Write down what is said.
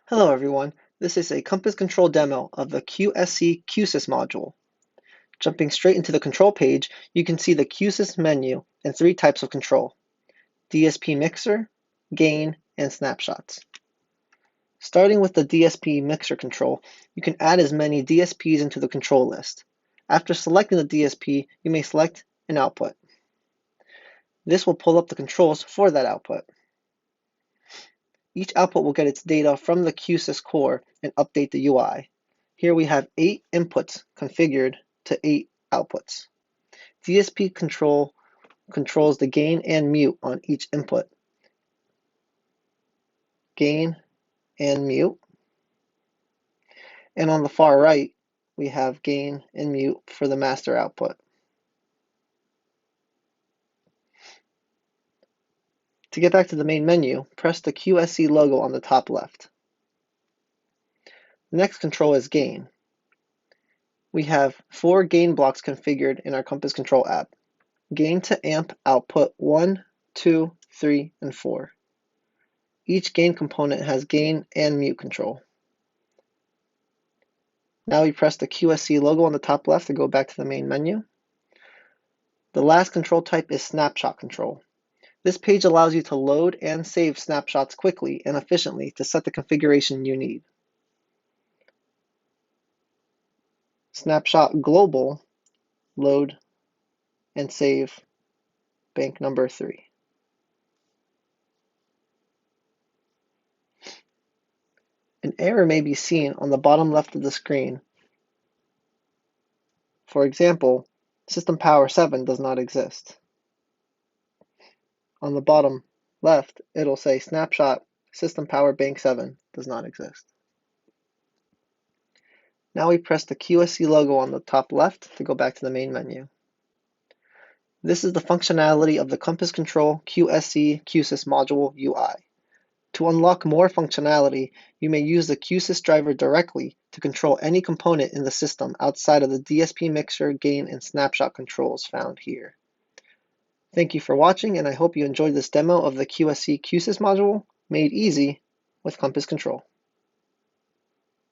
Hello everyone, this is a compass control demo of the QSC Q-Sys module. Jumping straight into the control page, you can see the Q-Sys menu and three types of control: DSP Mixer, Gain, and Snapshots. Starting with the DSP Mixer Control, you can add as many DSPs into the control list. After selecting the DSP, you may select an output. This will pull up the controls for that output. Each output will get its data from the Q-Sys core and update the UI. Here we have 8 inputs configured to 8 outputs. DSP control controls the gain and mute on each input. Gain and mute. And on the far right, we have gain and mute for the master output. To get back to the main menu, press the QSC logo on the top left. The next control is gain. We have 4 gain blocks configured in our Compass Control app. Gain to amp output 1, 2, 3, and 4. Each gain component has gain and mute control. Now we press the QSC logo on the top left to go back to the main menu. The last control type is Snapshot Control. This page allows you to load and save snapshots quickly and efficiently to set the configuration you need. Snapshot Global, load and save bank number 3. An error may be seen on the bottom left of the screen. For example, System Power 7 does not exist. On the bottom left, it'll say Snapshot System Power Bank 7 does not exist. Now we press the QSC logo on the top left to go back to the main menu. This is the functionality of the Compass Control QSC Q-Sys module UI. To unlock more functionality, you may use the Q-Sys driver directly to control any component in the system outside of the DSP Mixer, Gain, and Snapshot controls found here. Thank you for watching, and I hope you enjoyed this demo of the QSC Q-Sys module made easy with Compass Control.